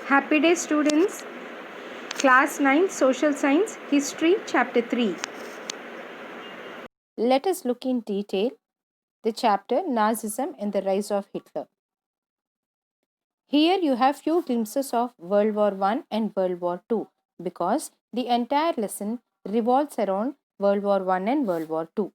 Happy day, students. Class 9 Social Science History Chapter 3. Let us look in detail the chapter Nazism and the Rise of Hitler. Here you have few glimpses of World War I and World War II because the entire lesson revolves around World War I and World War II.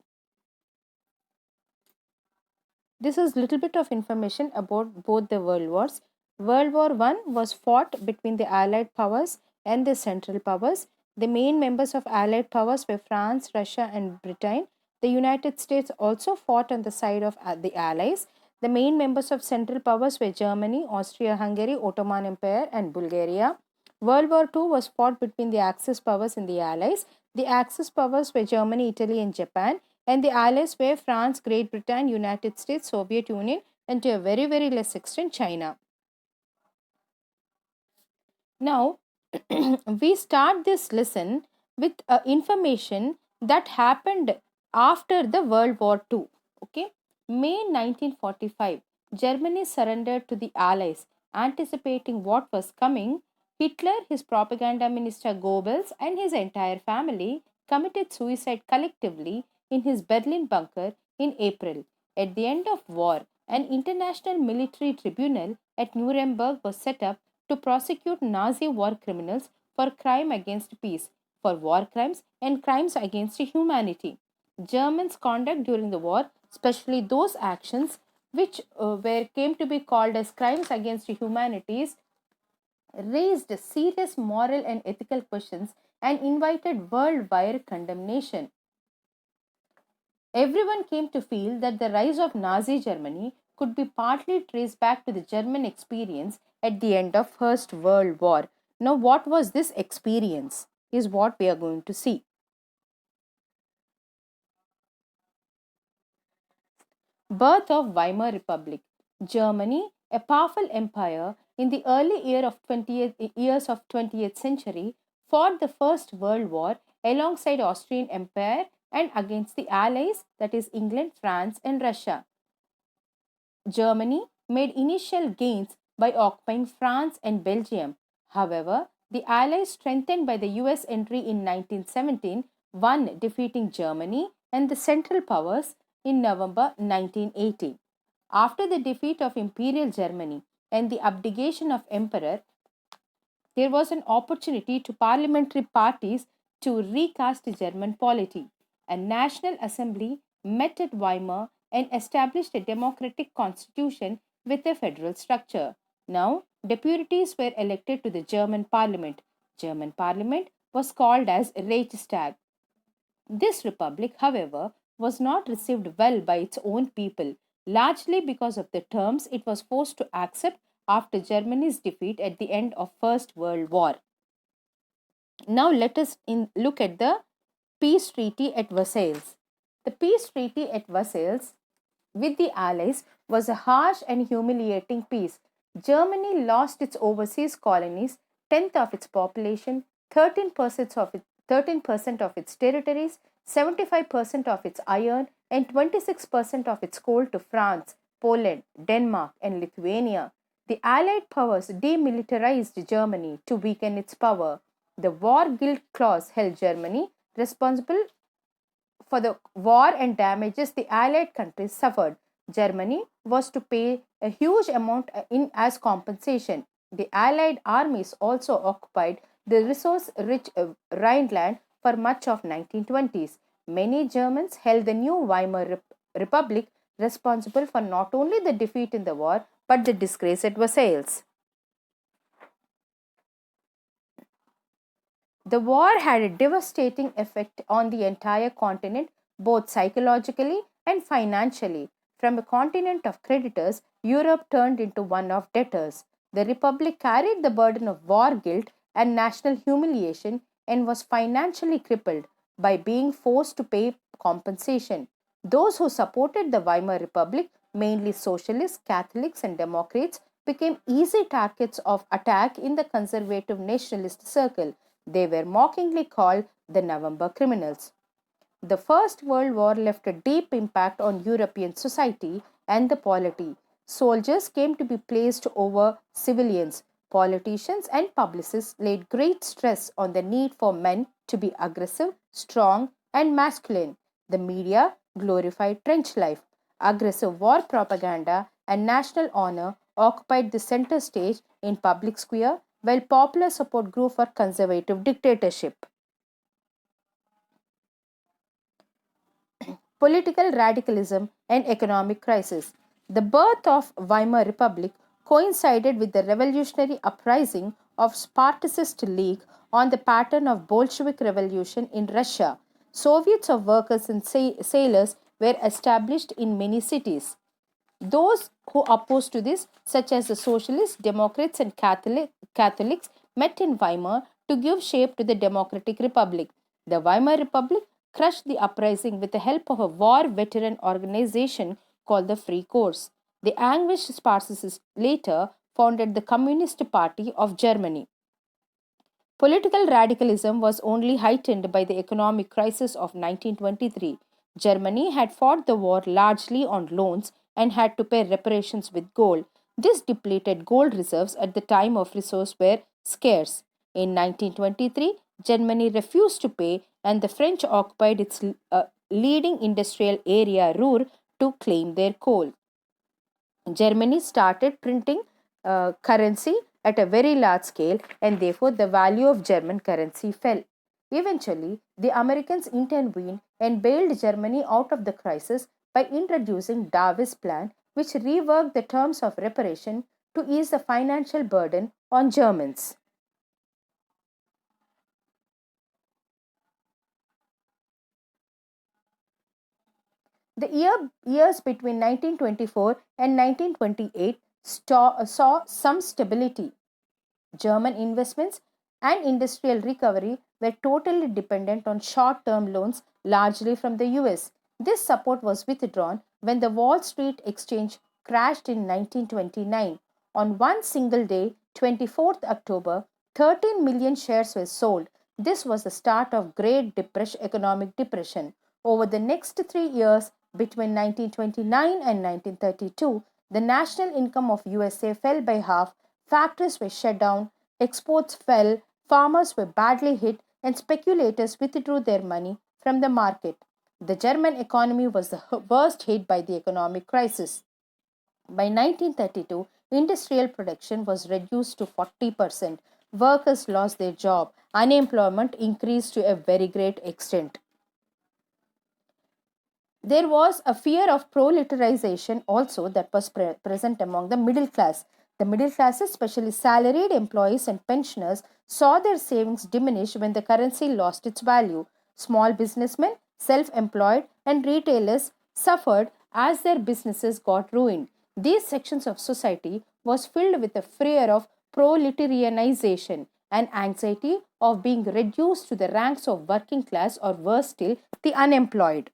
This is little bit of information about both the world wars. World War I was fought between the Allied powers and the Central powers. The main members of Allied powers were France, Russia, and Britain. The United States also fought on the side of the Allies. The main members of Central powers were Germany, Austria-Hungary, Ottoman Empire, and Bulgaria. World War II was fought between the Axis powers and the Allies. The Axis powers were Germany, Italy, and Japan, and the allies were France, Great Britain, United States, Soviet Union, and to a very, very less extent, China. Now, we start this lesson with information that happened after the World War II. Okay, May 1945, Germany surrendered to the Allies, anticipating what was coming. Hitler, his propaganda minister Goebbels, and his entire family committed suicide collectively in his Berlin bunker in April. At the end of war, an international military tribunal at Nuremberg was set up to prosecute Nazi war criminals for crime against peace, for war crimes and crimes against humanity. Germans' conduct during the war, especially those actions which came to be called as crimes against humanities, raised serious moral and ethical questions and invited worldwide condemnation. Everyone came to feel that the rise of Nazi Germany could be partly traced back to the German experience at the end of First World War. Now, what was this experience is what we are going to see. Birth of Weimar Republic. Germany, a powerful empire in the early years of 20th century, fought the First World War alongside Austrian Empire and against the Allies, that is England, France, and Russia. Germany made initial gains by occupying France and Belgium. However, the Allies, strengthened by the US entry in 1917, won, defeating Germany and the Central Powers in November 1918. After the defeat of Imperial Germany and the abdication of Emperor, there was an opportunity to parliamentary parties to recast the German polity. A national assembly met at Weimar and established a democratic constitution with a federal structure. Now, deputies were elected to the German parliament. German parliament was called as Reichstag. This republic, however, was not received well by its own people, largely because of the terms it was forced to accept after Germany's defeat at the end of First World War. Now let us look at the peace treaty at Versailles. The peace treaty at Versailles with the Allies was a harsh and humiliating peace. Germany lost its overseas colonies, 10th of its population, 13% of its territories, 75% of its iron, and 26% of its coal to France, Poland, Denmark, and Lithuania. The Allied powers demilitarized Germany to weaken its power. The War Guilt Clause held Germany responsible for the war and damages the Allied countries suffered. Germany was to pay a huge amount in as compensation. The Allied armies also occupied the resource-rich Rhineland for much of 1920s. Many Germans held the new Weimar Republic responsible for not only the defeat in the war but the disgrace at Versailles. The war had a devastating effect on the entire continent, both psychologically and financially. From a continent of creditors, Europe turned into one of debtors. The Republic carried the burden of war guilt and national humiliation and was financially crippled by being forced to pay compensation. Those who supported the Weimar Republic, mainly socialists, Catholics, and Democrats, became easy targets of attack in the conservative nationalist circle. They were mockingly called the November criminals. The First World War left a deep impact on European society and the polity. Soldiers came to be placed over civilians. Politicians and publicists laid great stress on the need for men to be aggressive, strong, and masculine. The media glorified trench life. Aggressive war propaganda and national honor occupied the center stage in public square, while popular support grew for conservative dictatorship. Political radicalism and economic crisis. The birth of Weimar Republic coincided with the revolutionary uprising of Spartacist League on the pattern of Bolshevik Revolution in Russia. Soviets of workers and sailors were established in many cities. Those who opposed to this, such as the Socialists, Democrats, and Catholics, met in Weimar to give shape to the Democratic Republic. The Weimar Republic crushed the uprising with the help of a war veteran organization called the Free Corps. The anguished Spartacists later founded the Communist Party of Germany. Political radicalism was only heightened by the economic crisis of 1923. Germany had fought the war largely on loans and had to pay reparations with gold. This depleted gold reserves at the time of resource were scarce. In 1923, Germany refused to pay and the French occupied its leading industrial area Ruhr to claim their coal. Germany started printing currency at a very large scale, and therefore the value of German currency fell. Eventually, the Americans intervened and bailed Germany out of the crisis by introducing Davis Plan, which reworked the terms of reparation to ease the financial burden on Germans. The years between 1924 and 1928 saw some stability. German investments and industrial recovery were totally dependent on short term loans, largely from the US. This support was withdrawn when the Wall Street Exchange crashed in 1929. On one single day, 24th October, 13 million shares were sold. This was the start of Great Depression, economic depression. Over the next 3 years, between 1929 and 1932, the national income of USA fell by half. Factories were shut down, exports fell, farmers were badly hit, and speculators withdrew their money from the market. The German economy was the worst hit by the economic crisis. By 1932, industrial production was reduced to 40%. Workers lost their job. Unemployment increased to a very great extent. There was a fear of proletarization also that was present among the middle class. The middle classes, especially salaried employees and pensioners, saw their savings diminish when the currency lost its value. Small businessmen, self employed, and retailers suffered as their businesses got ruined. These sections of society was filled with a fear of proletarianization and anxiety of being reduced to the ranks of working class or worse still, the unemployed.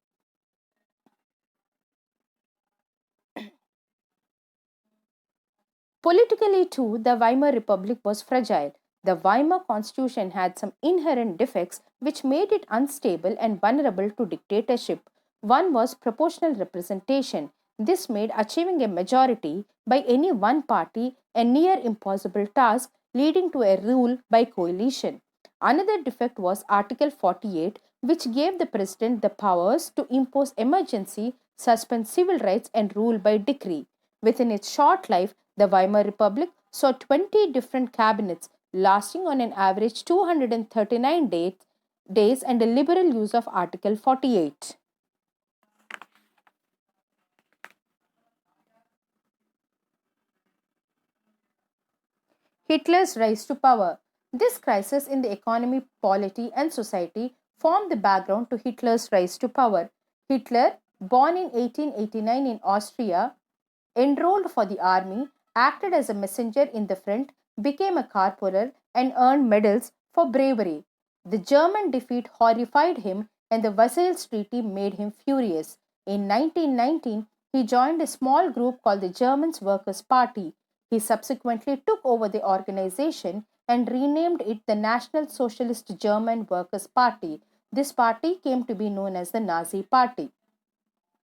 Politically, too, the Weimar Republic was fragile. The Weimar Constitution had some inherent defects which made it unstable and vulnerable to dictatorship. One was proportional representation. This made achieving a majority by any one party a near impossible task, leading to a rule by coalition. Another defect was Article 48, which gave the president the powers to impose emergency, suspend civil rights, and rule by decree. Within its short life, the Weimar Republic saw 20 different cabinets lasting on an average 239 days and a liberal use of Article 48. Hitler's rise to power. This crisis in the economy, polity, and society formed the background to Hitler's rise to power. Hitler, born in 1889 in Austria, enrolled for the army, acted as a messenger in the front, became a corporal, and earned medals for bravery. The German defeat horrified him, and the Versailles Treaty made him furious. In 1919, he joined a small group called the German Workers' Party. He subsequently took over the organization and renamed it the National Socialist German Workers' Party. This party came to be known as the Nazi Party.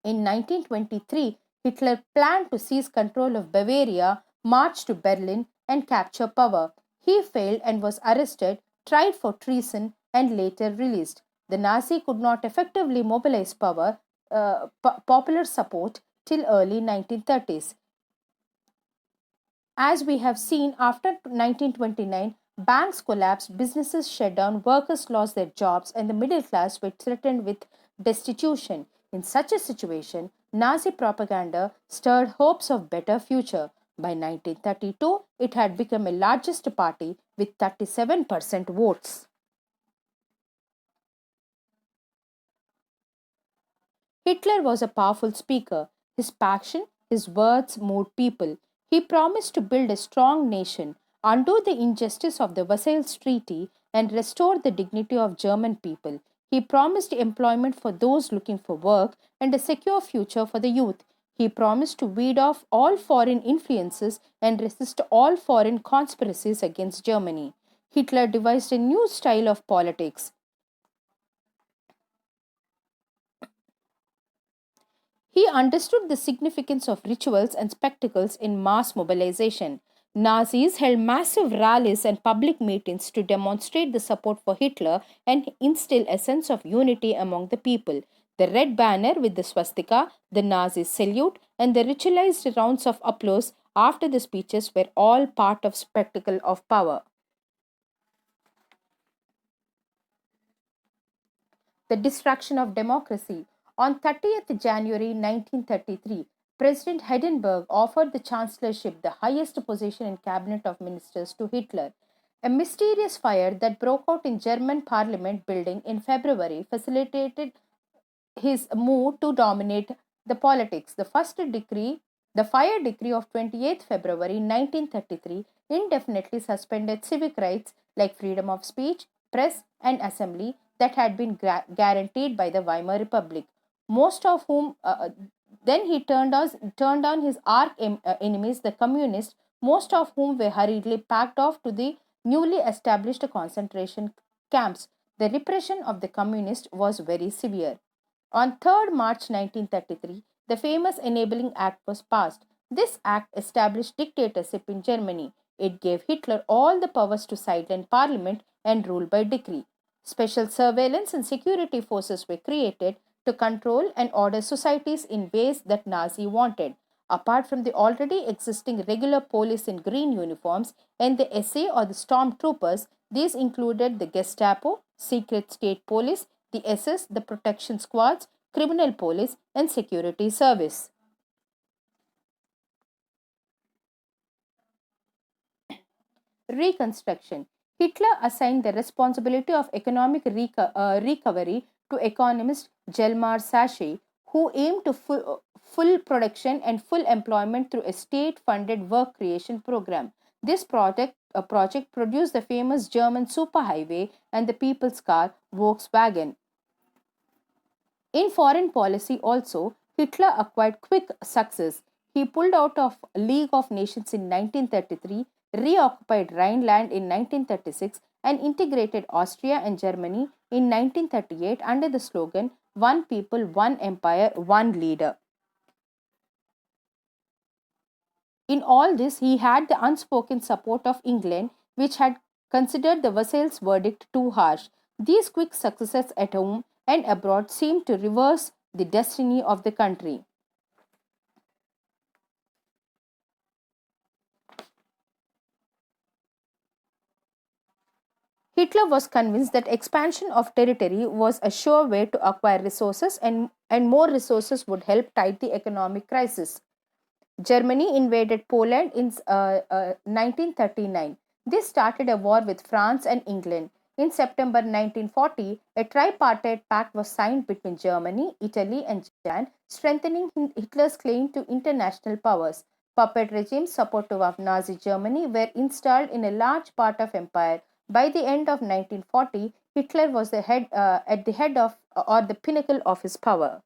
In 1923, Hitler planned to seize control of Bavaria, march to Berlin, and capture power. He failed and was arrested, tried for treason, and later released. The Nazi could not effectively mobilize popular support till early 1930s. As we have seen, after 1929, banks collapsed, businesses shut down, workers lost their jobs, and the middle class were threatened with destitution. In such a situation, Nazi propaganda stirred hopes of better future. By 1932, it had become the largest party with 37% votes. Hitler was a powerful speaker. His passion, his words moved people. He promised to build a strong nation, undo the injustice of the Versailles Treaty, and restore the dignity of German people. He promised employment for those looking for work and a secure future for the youth. He promised to weed off all foreign influences and resist all foreign conspiracies against Germany. Hitler devised a new style of politics. He understood the significance of rituals and spectacles in mass mobilization. Nazis held massive rallies and public meetings to demonstrate the support for Hitler and instill a sense of unity among the people. The red banner with the swastika, the Nazi salute, and the ritualized rounds of applause after the speeches were all part of spectacle of power. The destruction of democracy. On 30th January 1933, President Hindenburg offered the chancellorship, the highest position in cabinet of ministers, to Hitler. A mysterious fire that broke out in German parliament building in February facilitated his move to dominate the politics. The fire decree of 28th February 1933 indefinitely suspended civic rights like freedom of speech, press, and assembly that had been guaranteed by the Weimar Republic. Most of whom then he turned on his enemies, the communists, most of whom were hurriedly packed off to the newly established concentration camps. The repression of the communists was very severe. On 3rd March 1933, the famous Enabling Act was passed. This act established dictatorship in Germany. It gave Hitler all the powers to silence parliament and rule by decree. Special surveillance and security forces were created to control and order societies in ways that Nazi wanted. Apart from the already existing regular police in green uniforms and the SA or the stormtroopers, these included the Gestapo, secret state police, the SS, the protection squads, criminal police, and security service. Reconstruction. Hitler assigned the responsibility of economic recovery to economist Jelmar Sachet, who aimed to full production and full employment through a state-funded work creation program. This project produced the famous German superhighway and the people's car Volkswagen. In foreign policy also, Hitler acquired quick success. He pulled out of League of Nations in 1933, reoccupied Rhineland in 1936, and integrated Austria and Germany in 1938 under the slogan One People, One Empire, One Leader. In all this, he had the unspoken support of England, which had considered the Versailles verdict too harsh. These quick successes at home and abroad seemed to reverse the destiny of the country. Hitler was convinced that expansion of territory was a sure way to acquire resources, and more resources would help tide the economic crisis. Germany invaded Poland in 1939. This started a war with France and England. In September 1940, a tripartite pact was signed between Germany, Italy, and Japan, strengthening Hitler's claim to international powers. Puppet regimes supportive of Nazi Germany were installed in a large part of empire. By the end of 1940, Hitler was at the head of or the pinnacle of his power.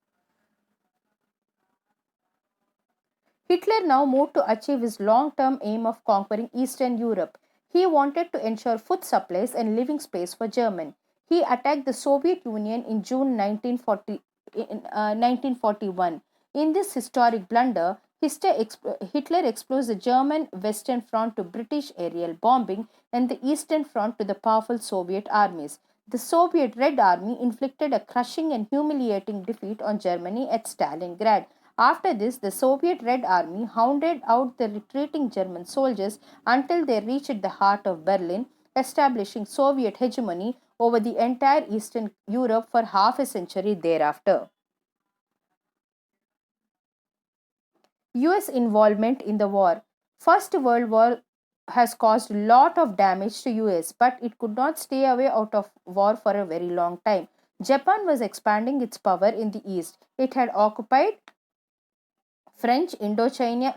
Hitler now moved to achieve his long term aim of conquering Eastern Europe. He wanted to ensure food supplies and living space for Germans. He attacked the Soviet Union in June 1941. In this historic blunder, Hitler exposed the German Western Front to British aerial bombing and the Eastern Front to the powerful Soviet armies. The Soviet Red Army inflicted a crushing and humiliating defeat on Germany at Stalingrad. After this, the Soviet Red Army hounded out the retreating German soldiers until they reached the heart of Berlin, establishing Soviet hegemony over the entire Eastern Europe for half a century thereafter. US involvement in the war. First World War has caused a lot of damage to US, but it could not stay away out of war for a very long time. Japan was expanding its power in the east. It had occupied French Indochina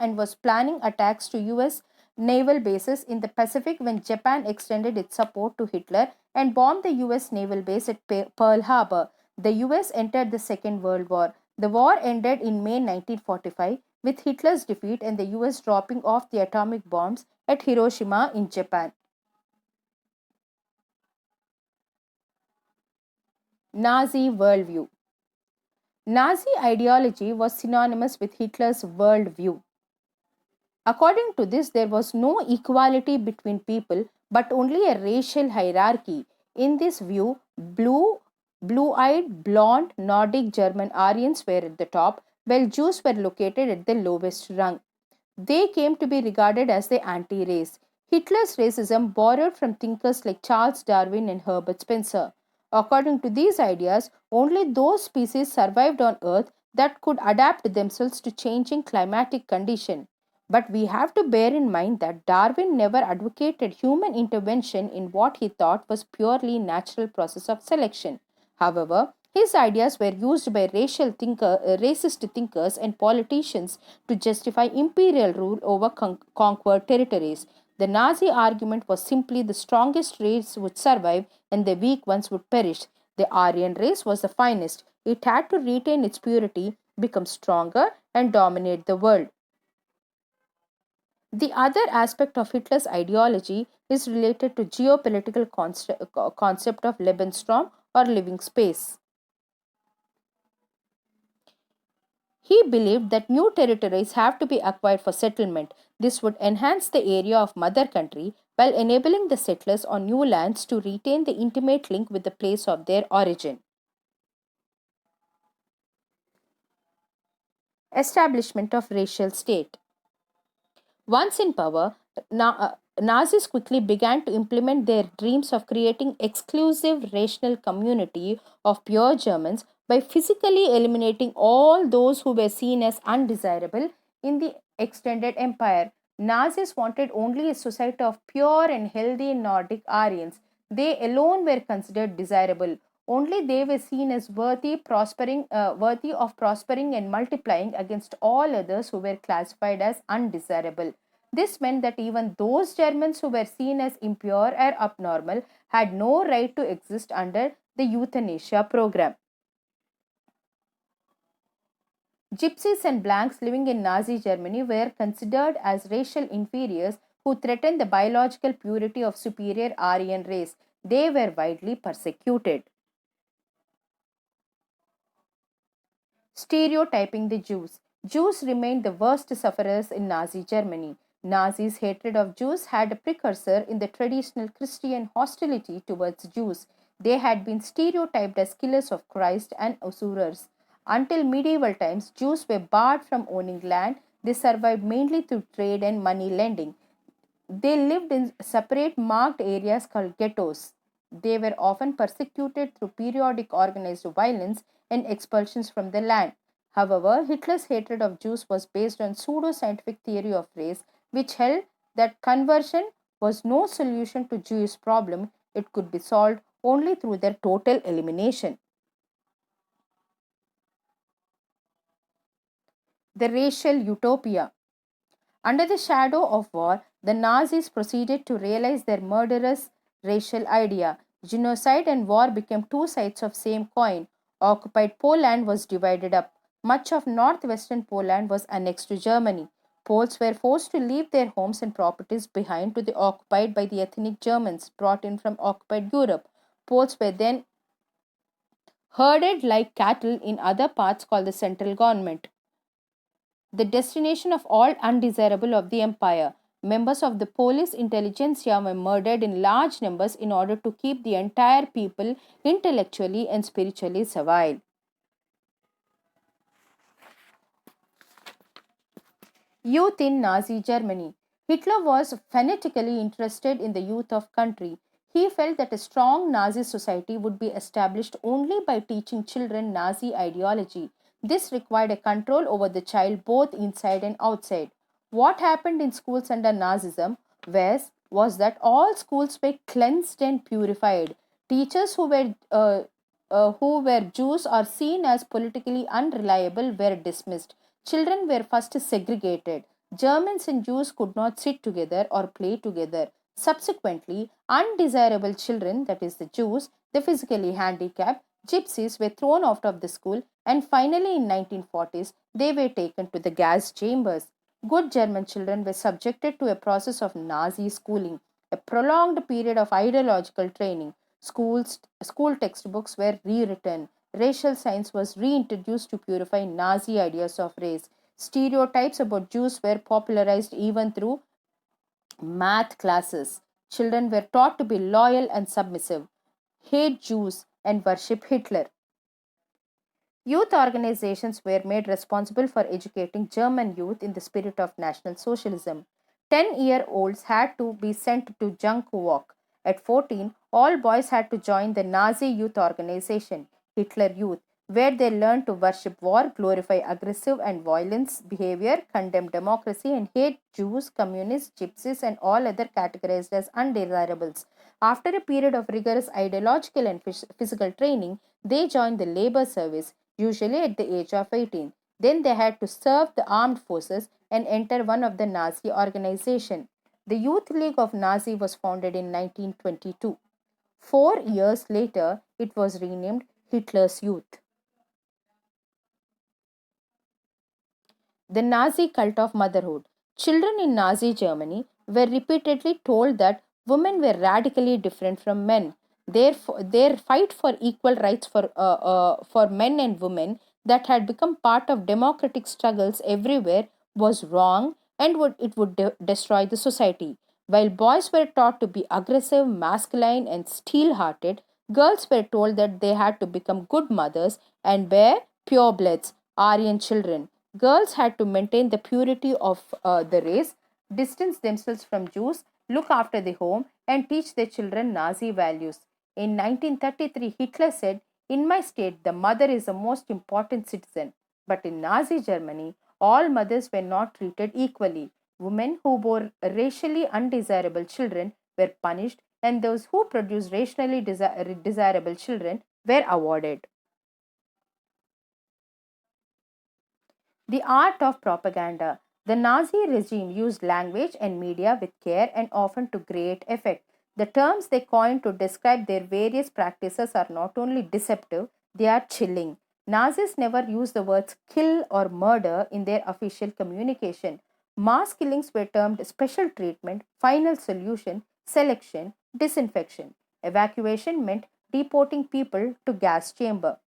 and was planning attacks to US naval bases in the Pacific when Japan extended its support to Hitler and bombed the US naval base at Pearl Harbor. The US entered the Second World War. The war ended in May 1945 with Hitler's defeat and the US dropping off the atomic bombs at Hiroshima in Japan. Nazi worldview. Nazi ideology was synonymous with Hitler's worldview. According to this, there was no equality between people but only a racial hierarchy. In this view, blue-eyed, blonde, Nordic German Aryans were at the top, while Jews were located at the lowest rung. They came to be regarded as the anti-race. Hitler's racism borrowed from thinkers like Charles Darwin and Herbert Spencer. According to these ideas, only those species survived on Earth that could adapt themselves to changing climatic conditions. But we have to bear in mind that Darwin never advocated human intervention in what he thought was purely natural process of selection. However, his ideas were used by racist thinkers and politicians to justify imperial rule over conquered territories. The Nazi argument was simply the strongest race would survive and the weak ones would perish. The Aryan race was the finest. It had to retain its purity, become stronger, and dominate the world. The other aspect of Hitler's ideology is related to geopolitical concept of Lebensraum or living space. He believed that new territories have to be acquired for settlement. This would enhance the area of mother country while enabling the settlers on new lands to retain the intimate link with the place of their origin. Establishment of racial state. Once in power, Nazis quickly began to implement their dreams of creating exclusive racial community of pure Germans by physically eliminating all those who were seen as undesirable in the extended empire. Nazis wanted only a society of pure and healthy Nordic Aryans. They alone were considered desirable. Only they were seen as worthy of prospering and multiplying against all others who were classified as undesirable. This meant that even those Germans who were seen as impure or abnormal had no right to exist under the euthanasia program. Gypsies and blanks living in Nazi Germany were considered as racial inferiors who threatened the biological purity of superior Aryan race. They were widely persecuted. Stereotyping the Jews. Jews remained the worst sufferers in Nazi Germany. Nazis' hatred of Jews had a precursor in the traditional Christian hostility towards Jews. They had been stereotyped as killers of Christ and usurers. Until medieval times, Jews were barred from owning land. They survived mainly through trade and money lending. They lived in separate marked areas called ghettos. They were often persecuted through periodic organized violence and expulsions from the land. However, Hitler's hatred of Jews was based on pseudo-scientific theory of race, which held that conversion was no solution to Jewish problem. It could be solved only through their total elimination. The racial utopia. Under the shadow of war, the Nazis proceeded to realize their murderous racial idea. Genocide and war became two sides of same coin. Occupied Poland was divided up. Much of northwestern Poland was annexed to Germany. Poles were forced to leave their homes and properties behind to be occupied by the ethnic Germans brought in from occupied Europe. Poles were then herded like cattle in other parts called the central government, the destination of all undesirable of the empire. Members of the police intelligentsia were murdered in large numbers in order to keep the entire people intellectually and spiritually servile. Youth in Nazi Germany. Hitler was fanatically interested in the youth of country. He felt that a strong Nazi society would be established only by teaching children Nazi ideology. This required a control over the child both inside and outside. What happened in schools under Nazism was that all schools were cleansed and purified. Teachers who were Jews or seen as politically unreliable were dismissed. Children were first segregated. Germans and Jews could not sit together or play together. Subsequently, undesirable children, that is, the Jews, the physically handicapped, gypsies, were thrown out of the school, and finally, in 1940s, they were taken to the gas chambers. Good German children were subjected to a process of Nazi schooling, a prolonged period of ideological training. School textbooks were rewritten. Racial science was reintroduced to purify Nazi ideas of race. Stereotypes about Jews were popularized even through math classes. Children were taught to be loyal and submissive, hate Jews, and worship Hitler. Youth organizations were made responsible for educating German youth in the spirit of National Socialism. 10-year-olds had to be sent to junk walk. At 14, all boys had to join the Nazi youth organization, Hitler Youth, where they learned to worship war, glorify aggressive and violence behavior, condemn democracy, and hate Jews, communists, gypsies, and all other categorized as undesirables. After a period of rigorous ideological and physical training, they joined the labor service, usually at the age of 18. Then they had to serve the armed forces and enter one of the Nazi organization. The Youth League of Nazi was founded in 1922. 4 years later, it was renamed Hitler's Youth. The Nazi cult of motherhood. Children in Nazi Germany were repeatedly told that women were radically different from men. Their fight for equal rights for men and women that had become part of democratic struggles everywhere was wrong and it would destroy the society. While boys were taught to be aggressive, masculine, and steel hearted, girls were told that they had to become good mothers and bear purebloods, Aryan children. Girls had to maintain the purity of the race, distance themselves from Jews, look after the home, and teach their children Nazi values. In 1933, Hitler said, "In my state, the mother is the most important citizen." But in Nazi Germany, all mothers were not treated equally. Women who bore racially undesirable children were punished, and those who produced racially desirable children were awarded. The art of propaganda. The Nazi regime used language and media with care and often to great effect. The terms they coined to describe their various practices are not only deceptive, they are chilling. Nazis never used the words kill or murder in their official communication. Mass killings were termed special treatment, final solution, selection, disinfection. Evacuation meant deporting people to gas chamber.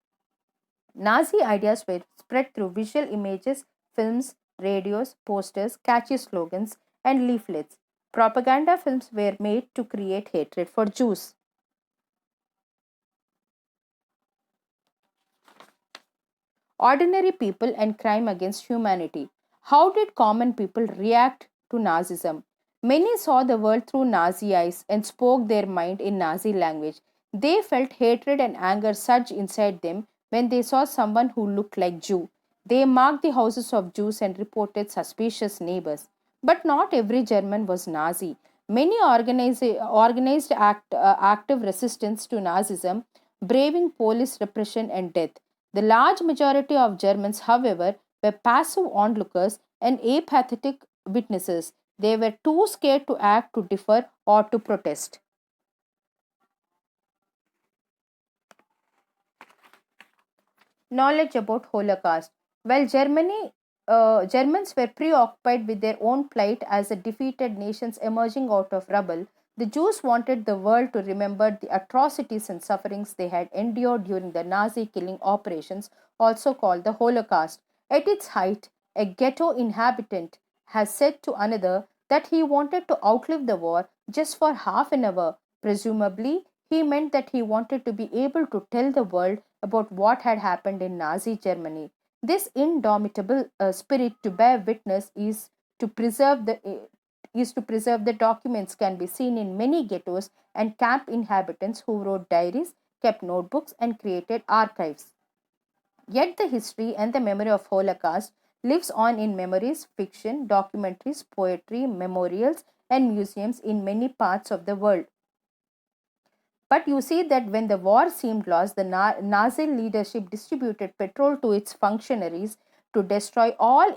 Nazi ideas were spread through visual images, films, radios, posters, catchy slogans, and leaflets. Propaganda films were made to create hatred for Jews. Ordinary people and crime against humanity. How did common people react to Nazism? Many saw the world through Nazi eyes and spoke their mind in Nazi language. They felt hatred and anger surge inside them when they saw someone who looked like Jew. They marked the houses of Jews and reported suspicious neighbors. But not every German was Nazi. Many organized active resistance to Nazism, braving police repression and death. The large majority of Germans, however, were passive onlookers and apathetic witnesses. They were too scared to act, to differ, or to protest. Knowledge about Holocaust. While Germans were preoccupied with their own plight as a defeated nations emerging out of rubble, The Jews wanted the world to remember the atrocities and sufferings they had endured during the Nazi killing operations, also called the Holocaust. At its height, a ghetto inhabitant has said to another that he wanted to outlive the war just for half an hour. Presumably, he meant that he wanted to be able to tell the world about what had happened in Nazi Germany. This indomitable spirit to bear witness to preserve the documents can be seen in many ghettos and camp inhabitants who wrote diaries, kept notebooks, and created archives. Yet the history and the memory of Holocaust lives on in memories, fiction, documentaries, poetry, memorials, and museums in many parts of the world. But you see that when the war seemed lost, the Nazi leadership distributed petrol to its functionaries to destroy all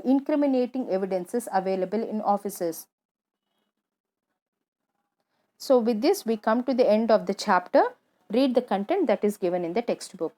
incriminating evidences available in offices. So, with this, we come to the end of the chapter. Read the content that is given in the textbook.